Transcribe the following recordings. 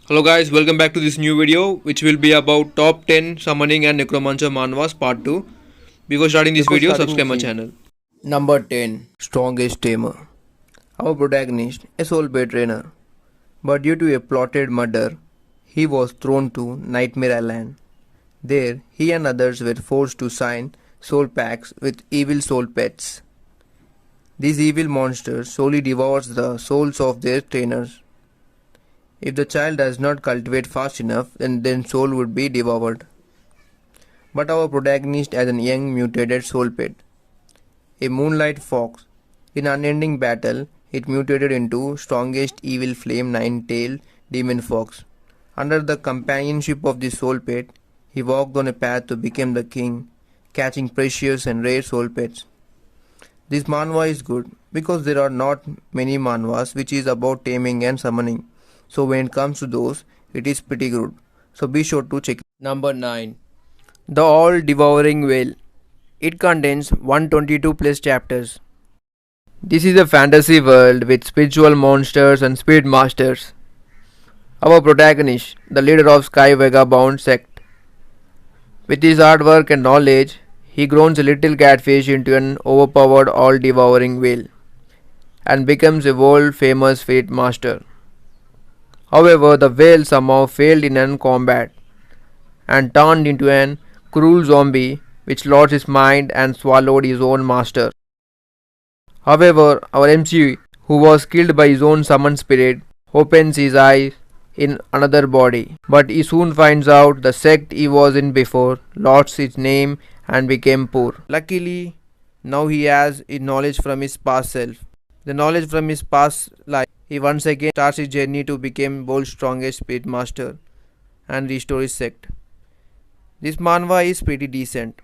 Hello guys, welcome back to this new video which will be about top 10 summoning and necromancer manhwas part 2. Before starting this video, subscribe my channel. Number 10. Strongest Tamer. Our protagonist, a soul pay trainer. But due to a plotted murder, he was thrown to Nightmare Island. There, he and others were forced to sign soul pacts with evil soul pets. These evil monsters slowly devours the souls of their trainers. If the child does not cultivate fast enough, then soul would be devoured. But our protagonist has a young mutated soul pet, a moonlight fox. In unending battle, it mutated into strongest evil flame nine-tailed demon fox. Under the companionship of the soul pet, he walked on a path to become the king, catching precious and rare soul pets. This manhwa is good because there are not many manhwas which is about taming and summoning. So when it comes to those, it is pretty good. So be sure to check. Number 9. The All Devouring Whale. It contains 122 plus chapters. This is a fantasy world with spiritual monsters and spirit masters. Our protagonist, the leader of Sky Vagabond sect. With his hard work and knowledge, he grows a little catfish into an overpowered all-devouring whale and becomes a world-famous spirit master. However, the whale somehow failed in combat and turned into an cruel zombie which lost his mind and swallowed his own master. However, our MC, who was killed by his own summoned spirit, opens his eyes in another body. But he soon finds out the sect he was in before lost its name and became poor. Luckily, now he has knowledge from his past self. The knowledge from his past life, he once again starts his journey to become world's strongest spirit master and restore his sect. This manhwa is pretty decent.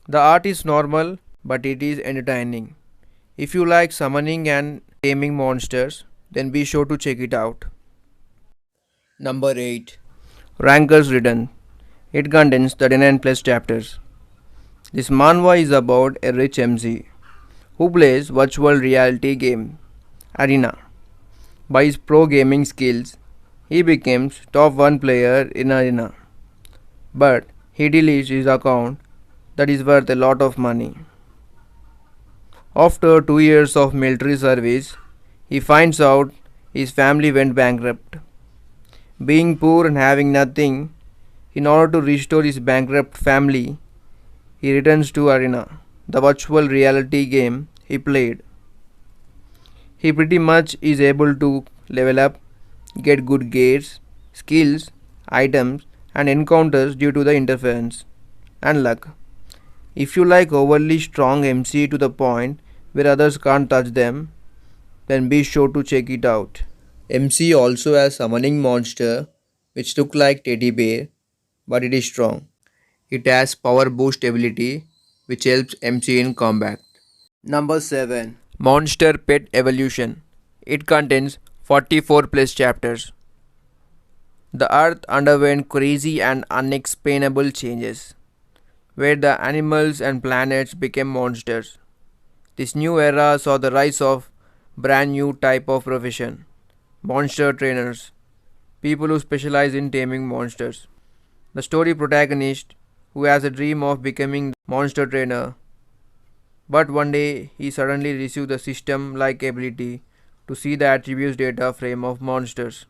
The art is normal, but it is entertaining. If you like summoning and taming monsters, then be sure to check it out. Number 8. Ranker's Return. It contains 39 plus chapters. This manhwa is about a rich MC who plays virtual reality game Arena. By his pro gaming skills, he becomes top 1 player in Arena. But he deletes his account that is worth a lot of money. After 2 years of military service, he finds out his family went bankrupt. Being poor and having nothing, in order to restore his bankrupt family, he returns to Arena, the virtual reality game he played. He pretty much is able to level up, get good gears, skills, items and encounters due to the interference and luck. If you like overly strong MC to the point where others can't touch them, then be sure to check it out. MC also has summoning monster which look like teddy bear, but it is strong. It has power boost ability which helps MC in combat. Number 7. Monster Pet Evolution. It contains 44 plus chapters. The earth underwent crazy and unexplainable changes, where the animals and planets became monsters. This new era saw the rise of brand new type of profession, monster trainers, people who specialize in taming monsters. The story protagonist, who has a dream of becoming monster trainer, but one day he suddenly received the system-like ability to see the attributes data frame of monsters.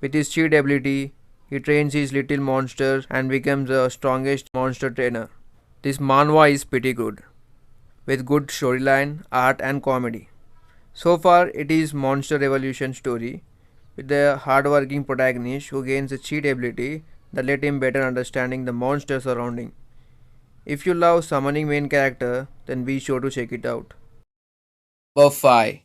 With his cheat ability, he trains his little monsters and becomes the strongest monster trainer. This manhwa is pretty good, with good storyline, art and comedy. So far it is monster evolution story with the hardworking protagonist who gains a cheat ability that let him better understanding the monster surrounding. If you love summoning main character, then be sure to check it out. Number 5.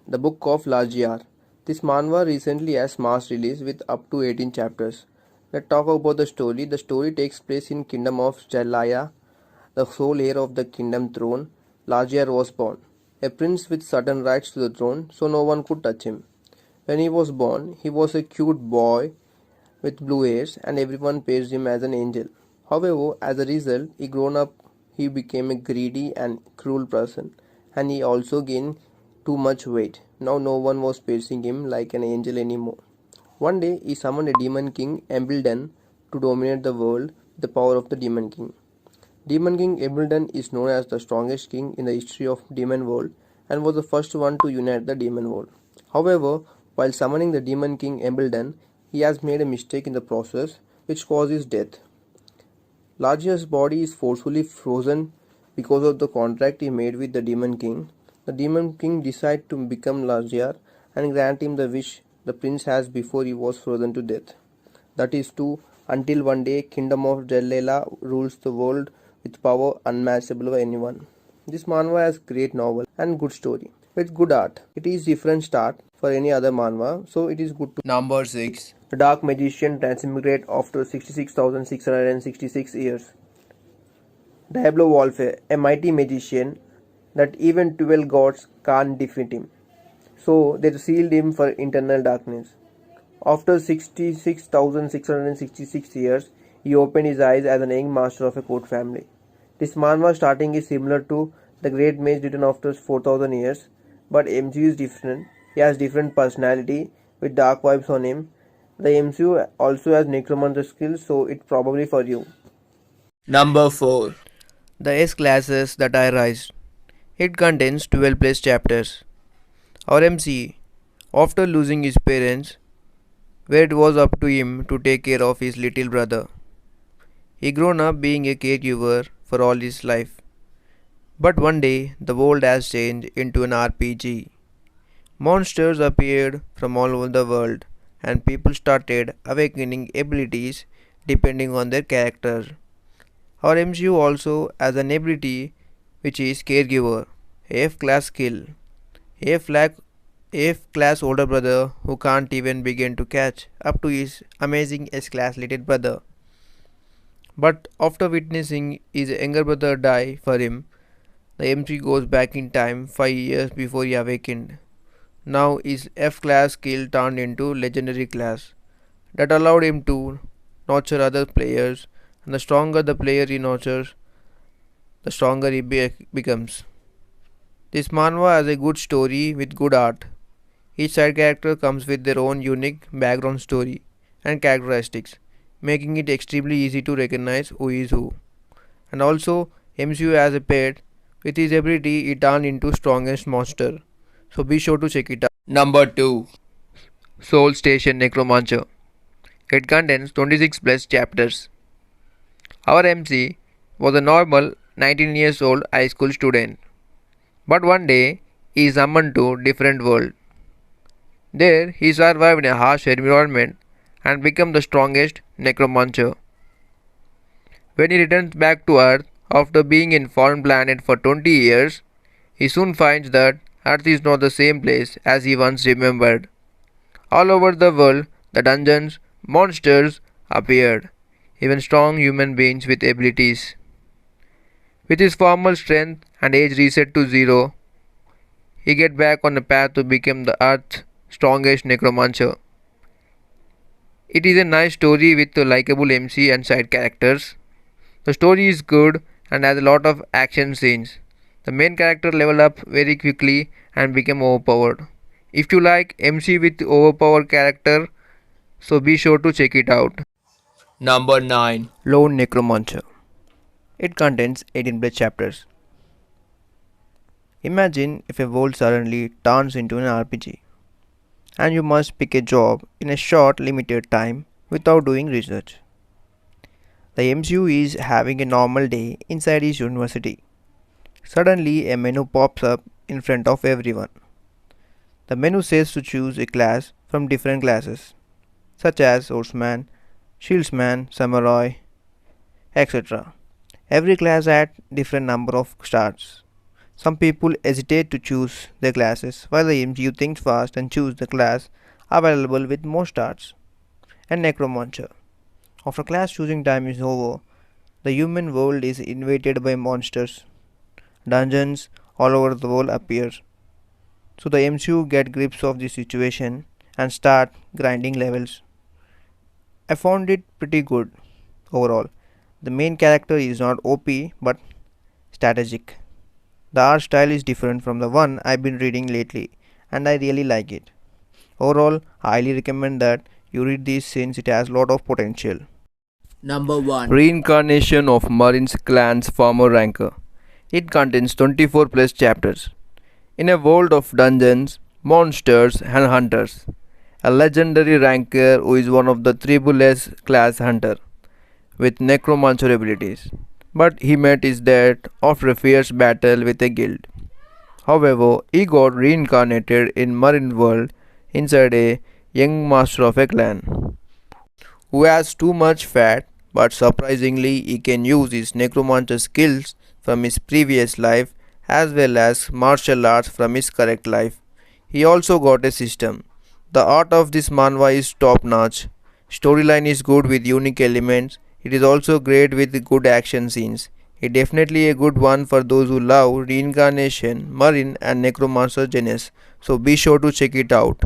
The Book of Lajiar. This manhwa recently has mass release with up to 18 chapters. Let's talk about the story. The story takes place in Kingdom of Jalaya. The sole heir of the kingdom throne, Lajiar was born. A prince with certain rights to the throne, so no one could touch him. When he was born, he was a cute boy with blue hairs and everyone praised him as an angel. However, as a result, he became a greedy and cruel person, and he also gained too much weight. Now no one was praising him like an angel anymore. One day he summoned a demon king, Embledon, to dominate the world with the power of the demon king. Demon King Embledon is known as the strongest king in the history of demon world and was the first one to unite the demon world. However, while summoning the demon king Embledon, he has made a mistake in the process which causes death. Larger's body is forcefully frozen because of the contract he made with the Demon King. The Demon King decides to become Larger and grant him the wish the prince has before he was frozen to death. That is to until one day Kingdom of Jellela rules the world with power unmatchable by anyone. This manhwa has great novel and good story with good art. It is different start for any other manhwa, so it is good to. Number 6. The Dark Magician transmigrate after 66,666 years. Diablo Warfare, a mighty magician that even 12 gods can't defeat him. So they sealed him for eternal darkness. After 66,666 years, he opened his eyes as an young master of a court family. This manhwa starting is similar to the Great Mage written after 4,000 years, but MCU is different. He has different personality with dark vibes on him. The MCU also has Necromancer skills, so it's probably for you. Number 4. The S classes that I raised. It contains 12 plus chapters. Our MC, after losing his parents, where it was up to him to take care of his little brother. He grown up being a caregiver for all his life. But one day, the world has changed into an RPG. Monsters appeared from all over the world and people started awakening abilities depending on their character. Our MCU also has an ability which is Caregiver, F class skill. F class older brother who can't even begin to catch up to his amazing S class little brother. But after witnessing his younger brother die for him, the MC goes back in time 5 years before he awakened. Now his F class skill turned into legendary class that allowed him to nurture other players, and the stronger the player he nurtures, the stronger he becomes. This manhwa has a good story with good art. Each side character comes with their own unique background story and characteristics, making it extremely easy to recognize who is who. And also, MCU has a pet. With his ability, he turned into strongest monster. So be sure to check it out. Number 2. Soul Station Necromancer. It contains 26 plus chapters. Our MC was a normal 19 years old high school student. But one day, he is summoned to different world. There, he survived in a harsh environment and became the strongest necromancer. When he returns back to Earth after being in foreign planet for 20 years, he soon finds that Earth is not the same place as he once remembered. All over the world, the dungeons, monsters appeared, even strong human beings with abilities. With his former strength and age reset to 0, he gets back on the path to become the Earth's strongest necromancer. It is a nice story with a likable MC and side characters. The story is good and has a lot of action scenes. The main character leveled up very quickly and became overpowered. If you like MC with overpowered character, so be sure to check it out. Number 9. Lone Necromancer. It contains 18 plus chapters. Imagine if a world suddenly turns into an RPG and you must pick a job in a short limited time without doing research. The MCU is having a normal day inside his university. Suddenly a menu pops up in front of everyone. The menu says to choose a class from different classes such as Swordsman, Shieldsman, Samurai, etc. Every class had different number of stars. Some people hesitate to choose their classes while the MCU thinks fast and choose the class available with more stars. And Necromancer. After class choosing time is over, the human world is invaded by monsters. Dungeons all over the world appear. So the MCU get grips of the situation and start grinding levels. I found it pretty good overall. The main character is not OP but strategic. The art style is different from the one I've been reading lately and I really like it. Overall, I highly recommend that you read this since it has lot of potential. Number 1. Reincarnation of Marin's Clan's Farmer Ranker. It contains 24 plus chapters. In a world of dungeons, monsters, and hunters, a legendary ranker who is one of the triple S class hunter with Necromancer abilities. But he met his death after a fierce battle with a guild. However, he got reincarnated in Marine world inside a young master of a clan who has too much fat, but surprisingly he can use his necromancer skills from his previous life as well as martial arts from his correct life. He also got a system. The art of this manhwa is top notch. Storyline is good with unique elements. It is also great with good action scenes. It definitely a good one for those who love reincarnation, marine and necromancer genres. So be sure to check it out.